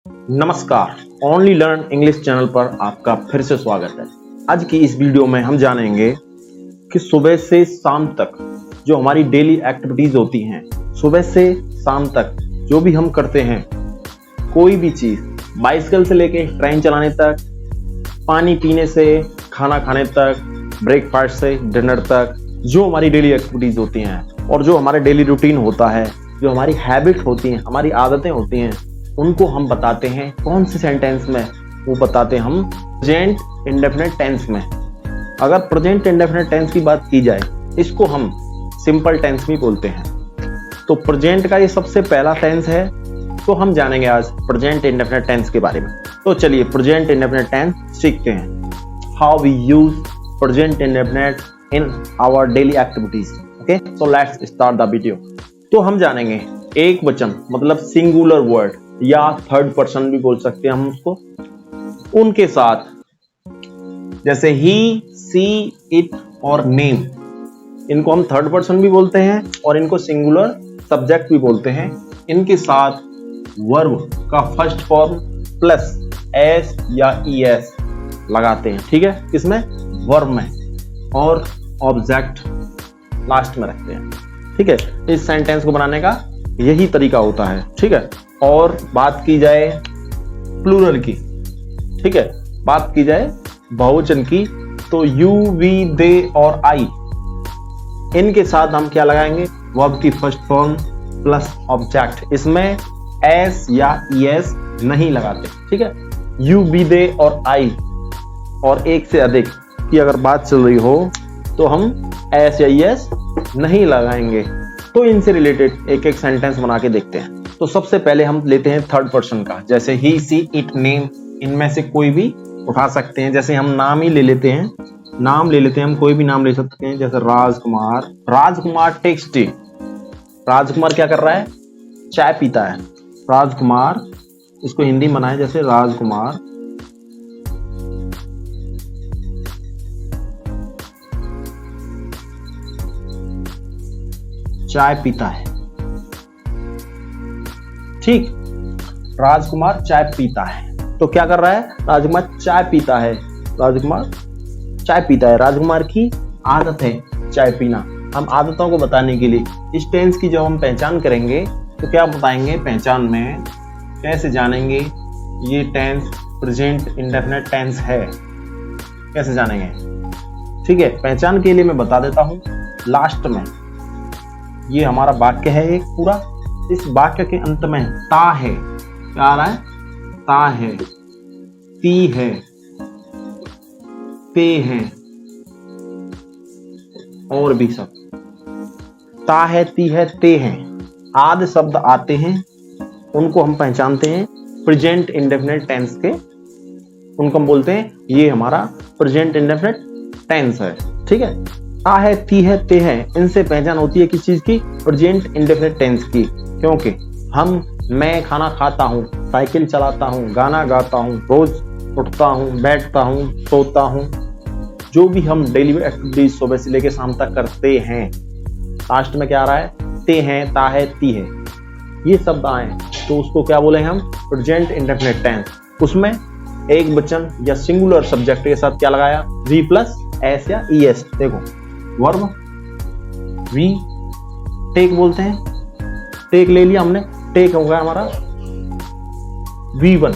नमस्कार, only learn English channel पर आपका फिर से स्वागत है। आज की इस वीडियो में हम जानेंगे कि सुबह से शाम तक जो हमारी डेली एक्टिविटीज होती हैं, सुबह से शाम तक जो भी हम करते हैं, कोई भी चीज, बाइसिकल से लेके ट्रेन चलाने तक, पानी पीने से खाना खाने तक, ब्रेकफास्ट से डिनर तक, जो हमारी डेली एक्टिविटीज होती हैं और जो हमारा डेली रूटीन होता है, जो हमारी हैबिट होती हैं, हमारी आदतें होती हैं, उनको हम बताते हैं कौन से सेंटेंस में, वो बताते हैं हम प्रेजेंट इंडेफिनिट टेंस में। अगर प्रेजेंट इंडेफिनिट टेंस की बात की जाए, इसको हम सिंपल टेंस भी बोलते हैं। तो प्रेजेंट का ये सबसे पहला टेंस है, तो हम जानेंगे आज प्रेजेंट इंडेफिनिट टेंस के बारे में। तो चलिए प्रेजेंट इंडेफिनिट टेंस सीखते हैं। How we use present indefinite in our daily activities. Okay, so let's start the video. तो हम जानेंगे एक वचन मतलब सिंगुलर वर्ड या थर्ड पर्सन भी बोल सकते हैं हम उसको, उनके साथ जैसे ही, सी, इट और नेम, इनको हम थर्ड पर्सन भी बोलते हैं और इनको सिंगुलर सब्जेक्ट भी बोलते हैं। इनके साथ वर्ब का फर्स्ट फॉर्म प्लस एस या ईएस लगाते हैं। ठीक है, किसमें? वर्ब में, और ऑब्जेक्ट लास्ट में रखते हैं। ठीक है, इस सेंटेंस को बनाने का यही तरीका होता है। ठीक है, और बात की जाए प्लूरल की, ठीक है, बात की जाए बहुवचन की, तो यू, वी, दे और आई, इनके साथ हम क्या लगाएंगे? वर्ब की फर्स्ट फॉर्म प्लस ऑब्जेक्ट। इसमें एस या ईएस नहीं लगाते। ठीक है, यू, वी, दे और आई और एक से अधिक की अगर बात चल रही हो तो हम एस या ईएस नहीं लगाएंगे। तो इनसे रिलेटेड एक एक सेंटेंस बना के देखते हैं। तो सबसे पहले हम लेते हैं थर्ड पर्सन का, जैसे ही, सी, इट, नेम, इनमें से कोई भी उठा सकते हैं। जैसे हम नाम ही ले लेते हैं, नाम ले लेते हैं, हम कोई भी नाम ले सकते हैं, जैसे राजकुमार। राजकुमार टेक्स टी। राजकुमार क्या कर रहा है? चाय पीता है। राजकुमार, इसको हिंदी में बनाए जैसे राजकुमार चाय पीता है। ठीक, राजकुमार चाय पीता है। तो क्या कर रहा है? राजकुमार चाय पीता है। राजकुमार चाय पीता है। राजकुमार की आदत है चाय पीना। हम आदतों को बताने के लिए इस टेंस की जब हम पहचान करेंगे तो क्या बताएंगे? पहचान में कैसे जानेंगे ये टेंस प्रेजेंट इंडेफिनिट टेंस है, कैसे जानेंगे? ठीक है, पहचान के लिए मैं बता देता हूं। लास्ट में ये हमारा वाक्य है एक पूरा, इस वाक्य के अंत में ता है। क्या आ रहा है? ता है, ती है, ते है और भी सब। ता है, ती है, ते हैं, आदि शब्द आते हैं, उनको हम पहचानते हैं प्रेजेंट इंडेफिनिट टेंस के। उनको हम बोलते हैं ये हमारा प्रेजेंट इंडेफिनिट टेंस है। ठीक है, ता है, ती है, ते है, इनसे पहचान होती है किस चीज की? प्रेजेंट इंडेफिनिट टेंस की। क्योंकि मैं खाना खाता हूँ, साइकिल चलाता हूँ, गाना गाता हूँ, रोज उठता हूँ, बैठता हूँ, सोता हूँ, जो भी हम डेली एक्टिविटीज सुबह से लेकर शाम तक करते हैं, लास्ट में क्या आ रहा है? ते हैं, ता है, ती है, ये शब्द आए तो उसको क्या बोलेंगे हम? Present indefinite tense. उसमें एक वचन या सिंगुलर सब्जेक्ट के साथ क्या लगाया? वी प्लस एस या ईएस। देखो, वर्ब वी, टेक बोलते हैं, टेक ले लिया हमने, टेक हो गया हमारा V1।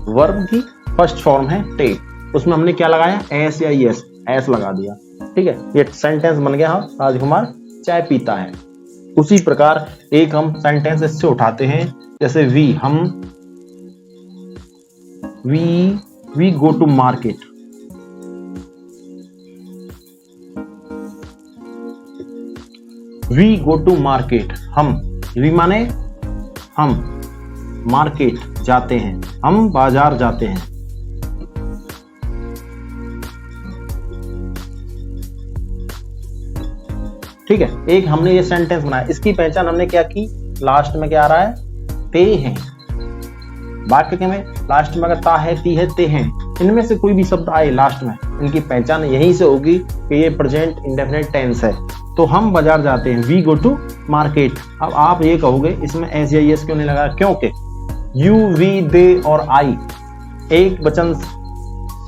वर्ब की फर्स्ट फॉर्म है टेक, उसमें हमने क्या लगाया? एस या ईएस, एस लगा दिया। ठीक है, ये सेंटेंस बन गया। राजकुमार चाय पीता है। उसी प्रकार एक हम सेंटेंस इससे उठाते हैं, जैसे we, we go to market. We go to market, हम, वी माने हम, मार्केट जाते हैं, हम बाजार जाते हैं। ठीक है, एक हमने ये सेंटेंस बनाया, इसकी पहचान हमने क्या की? लास्ट में क्या आ रहा है? ते हैं। वाक्य के में लास्ट में अगर ता है, ती है, ते हैं, इनमें से कोई भी शब्द आए लास्ट में, इनकी पहचान यहीं से होगी कि ये प्रेजेंट इंडेफिनिट टेंस है। तो हम बाजार जाते हैं, वी गो टू मार्केट। अब आप ये कहोगे इसमें एस या एस क्यों नहीं लगा? क्योंकि यू, वी, दे और आई एक वचन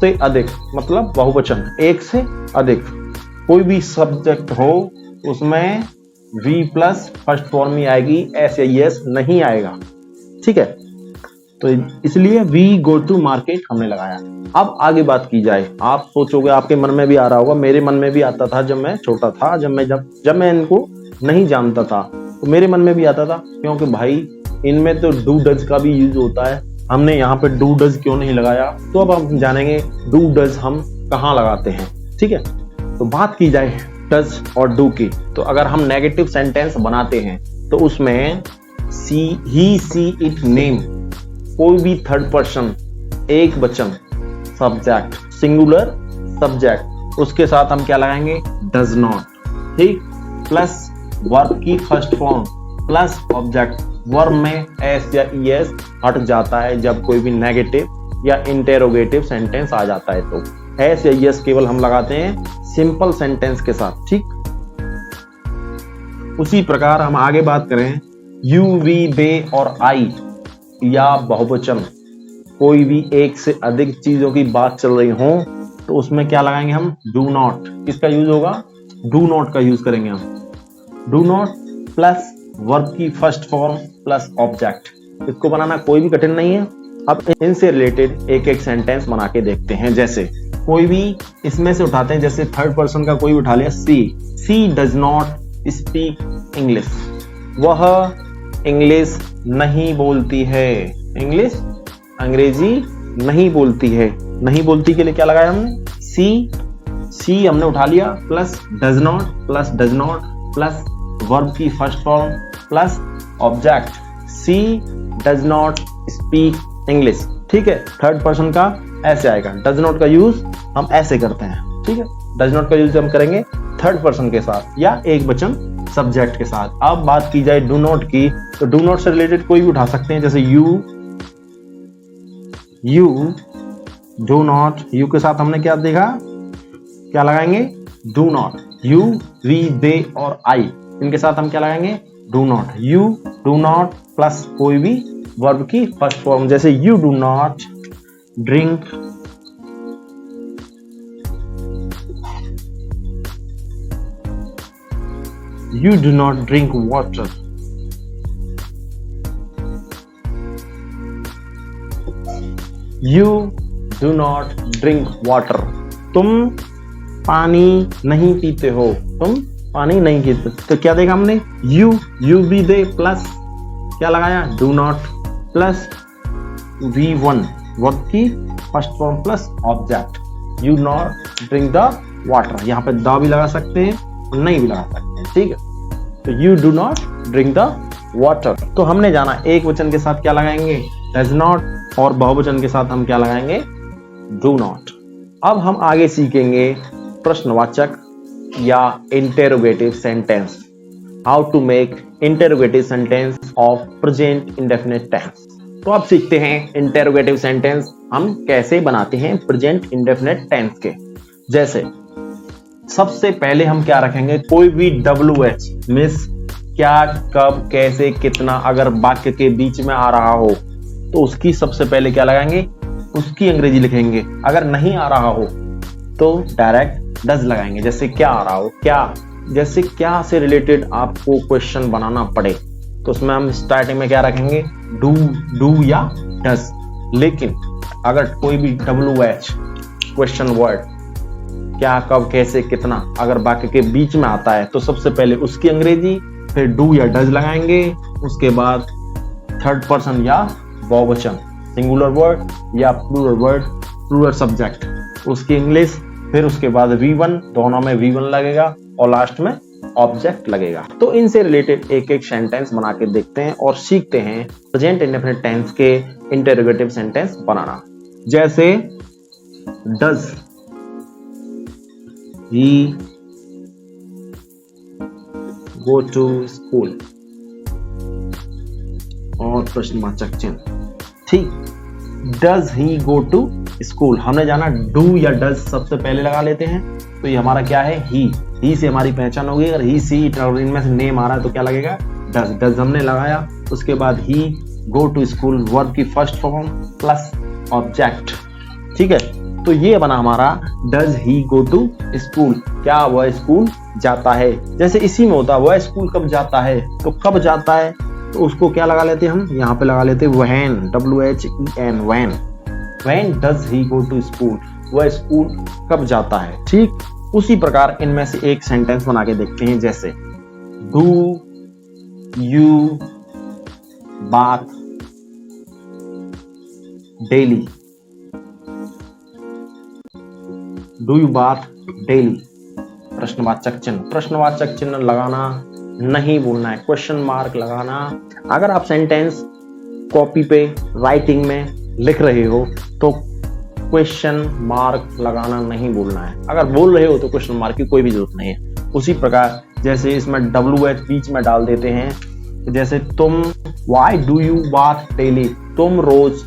से अधिक, मतलब बहुवचन, एक से अधिक कोई भी सब्जेक्ट हो उसमें वी प्लस फर्स्ट फॉर्म ही आएगी, एस या एस नहीं आएगा। ठीक है, तो इसलिए वी गो टू मार्केट हमने लगाया। अब आगे बात की जाए, आप सोचोगे, आपके मन में भी आ रहा होगा, मेरे मन में भी आता था जब मैं छोटा था, जब मैं इनको नहीं जानता था तो मेरे मन में भी आता था, क्योंकि भाई इनमें तो डू डज का भी यूज होता है, हमने यहाँ पे डू डज क्यों नहीं लगाया। तो अब हम जानेंगे डू डज हम कहाँ लगाते हैं। ठीक है, तो बात की जाए डज और डू की, तो अगर हम नेगेटिव सेंटेंस बनाते हैं तो उसमें सी, ही, सी, इट, नेम, कोई भी थर्ड पर्सन, एक वचन, सब्जेक्ट, सिंगुलर सब्जेक्ट, उसके साथ हम क्या लगाएंगे, डज नॉट। ठीक, प्लस वर्ब की first form plus object. Verb में एस या ईएस हट जाता है जब कोई भी नेगेटिव या इंटेरोगेटिव सेंटेंस आ जाता है, तो एस या ईएस केवल हम लगाते हैं सिंपल सेंटेंस के साथ। ठीक, उसी प्रकार हम आगे बात करें, यू, वी, दे और आई या बहुवचन, कोई भी एक से अधिक चीजों की बात चल रही हो तो उसमें क्या लगाएंगे हम, डू नॉट। किसका यूज होगा, डू नॉट का यूज करेंगे हम। डू नॉट प्लस वर्ब की फर्स्ट फॉर्म प्लस ऑब्जेक्ट। इसको बनाना कोई भी कठिन नहीं है। अब इनसे रिलेटेड एक एक सेंटेंस बना के देखते हैं। जैसे कोई भी इसमें से उठाते हैं, जैसे थर्ड पर्सन का कोई उठा लिया, सी डज नॉट स्पीक इंग्लिश, वह इंग्लिश नहीं बोलती है, इंग्लिश अंग्रेजी नहीं बोलती है। नहीं बोलती के लिए क्या लगाया हमने, सी हमने उठा लिया plus does not plus verb की first form plus object, she does not speak English. ठीक है, थर्ड पर्सन का ऐसे आएगा। डज नॉट का यूज हम ऐसे करते हैं। ठीक है, डज नॉट का यूज हम करेंगे थर्ड पर्सन के साथ या एक वचन सब्जेक्ट के साथ। अब बात की जाए डू नॉट की, तो डू नॉट से रिलेटेड कोई भी उठा सकते हैं, जैसे यू डू नॉट, यू के साथ हमने क्या देखा, क्या लगाएंगे, डू नॉट। यू, वी, दे और आई, इनके साथ हम क्या लगाएंगे, do not. You do not plus कोई भी वर्ब की फर्स्ट फॉर्म, जैसे you do not drink water. You do not drink water, तुम पानी नहीं पीते हो, तुम पानी नहीं पीते। तो क्या देखा हमने, यू भी दे प्लस क्या लगाया, do not plus V1 verb की first form plus object, you not drink the water. यहाँ पे द भी लगा सकते हैं और नहीं भी लगा सकते हैं। ठीक है, तो you do not drink the water. तो हमने जाना एक वचन के साथ क्या लगाएंगे, डज नॉट, और बहुवचन के साथ हम क्या लगाएंगे, डू नॉट। अब हम आगे सीखेंगे प्रश्नवाचक या interrogative sentence, how to make interrogative sentence of present indefinite tense. तो अब सीखते हैं इंटेरोगेटिव सेंटेंस हम कैसे बनाते हैं प्रेजेंट इंडेफिनिट टेंस के। जैसे सबसे पहले हम क्या रखेंगे, कोई भी WH मिस क्या, कब, कैसे, कितना अगर वाक्य के बीच में आ रहा हो तो उसकी सबसे पहले क्या लगाएंगे, उसकी अंग्रेजी लिखेंगे। अगर नहीं आ रहा हो तो डायरेक्ट डज लगाएंगे। जैसे क्या आ रहा हो, क्या, जैसे क्या से रिलेटेड आपको क्वेश्चन बनाना पड़े तो उसमें हम स्टार्टिंग में क्या रखेंगे, डू या डज। लेकिन अगर कोई भी WH क्वेश्चन वर्ड, क्या, कब, कैसे, कितना अगर वाक्य के बीच में आता है तो सबसे पहले उसकी अंग्रेजी, फिर डू या डज लगाएंगे, उसके बाद थर्ड पर्सन या बहुवचन, सिंगुलर वर्ड या प्लूरल वर्ड, प्लूरल सब्जेक्ट, उसकी इंग्लिश, फिर उसके बाद V1, दोनों में V1 लगेगा और लास्ट में ऑब्जेक्ट लगेगा। तो इनसे रिलेटेड एक एक सेंटेंस बना के देखते हैं और सीखते हैं प्रेजेंट इंडेफिनिट टेंस के इंटेरोगेटिव सेंटेंस बनाना। जैसे does he go to school और प्रश्नवाचक चिन्ह। ठीक, does he go to school, हमने जाना डू या डज सबसे पहले लगा लेते हैं तो ये हमारा क्या है, ही से हमारी पहचान होगी। अगर ही, सी, इनमें से नेम आ रहा है तो क्या लगेगा, डज। डज हमने लगाया, उसके बाद he go to school verb की फर्स्ट फॉर्म प्लस ऑब्जेक्ट। ठीक है, तो ये बना हमारा does he go to school, क्या वह स्कूल जाता है। जैसे इसी में होता वह स्कूल कब जाता है, तो कब जाता है तो उसको क्या लगा लेते हम, यहाँ पे लगा लेते when, WHEN, when does he go to school, वह स्कूल कब जाता है। ठीक उसी प्रकार इनमें से एक सेंटेंस बना के देखते हैं, जैसे do you bath daily, do you bath daily, प्रश्नवाचक चिन्ह, प्रश्नवाचक चिन्ह लगाना नहीं भूलना है, क्वेश्चन मार्क लगाना। अगर आप सेंटेंस कॉपी पे राइटिंग में लिख रहे हो तो क्वेश्चन मार्क लगाना नहीं भूलना है, अगर बोल रहे हो तो क्वेश्चन मार्क की कोई भी जरूरत नहीं है। उसी प्रकार जैसे इसमें WH बीच में डाल देते हैं, जैसे तुम why do you bath daily, तुम रोज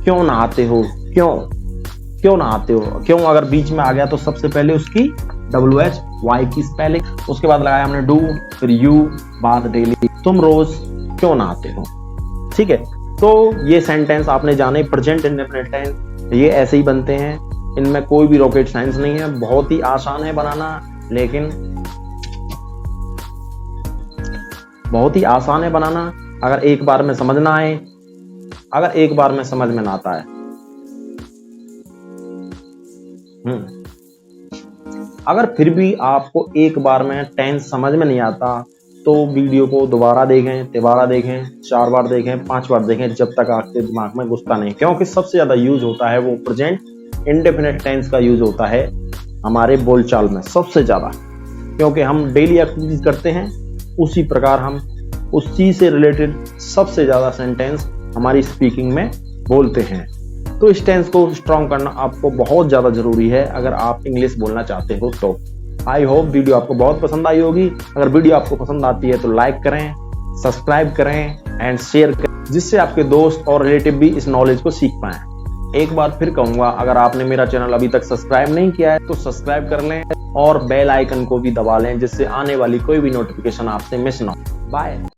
क्यों नहाते हो, क्यों नहाते हो, क्यों अगर बीच में आ गया तो सबसे पहले उसकी WH वाई की स्पेलिंग, उसके बाद लगाया हमने डू, फिर यू बाथ डेली, तुम रोज क्यों नहाते हो। ठीक है, तो ये सेंटेंस आपने जाने प्रेजेंट इंडेफिनिट टेंस, ये ऐसे ही बनते हैं, इनमें कोई भी रॉकेट साइंस नहीं है, बहुत ही आसान है बनाना, लेकिन बहुत ही आसान है बनाना अगर एक बार में समझ ना आए, अगर एक बार में समझ में ना आता है। अगर फिर भी आपको एक बार में टेंस समझ में नहीं आता तो वीडियो को दोबारा देखें, तिबारा देखें, 4 बार देखें, 5 बार देखें, जब तक आपके दिमाग में घुसता नहीं, क्योंकि सबसे ज्यादा यूज होता है वो प्रेजेंट इंडेफिनिट टेंस का यूज होता है हमारे बोलचाल में सबसे ज्यादा, क्योंकि हम डेली एक्टिविटीज करते हैं, उसी प्रकार हम उस चीज से रिलेटेड सबसे ज्यादा सेंटेंस हमारी स्पीकिंग में बोलते हैं। तो इस टेंस को स्ट्रॉन्ग करना आपको बहुत ज्यादा जरूरी है अगर आप इंग्लिश बोलना चाहते हो तो। आई होप वीडियो आपको बहुत पसंद आई होगी। अगर वीडियो आपको पसंद आती है तो लाइक करें, सब्सक्राइब करें एंड शेयर करें, जिससे आपके दोस्त और रिलेटिव भी इस नॉलेज को सीख पाएं। एक बार फिर कहूंगा, अगर आपने मेरा चैनल अभी तक सब्सक्राइब नहीं किया है तो सब्सक्राइब कर लें और बेल आइकन को भी दबा लें, जिससे आने वाली कोई भी नोटिफिकेशन आपसे मिस ना हो। बाय।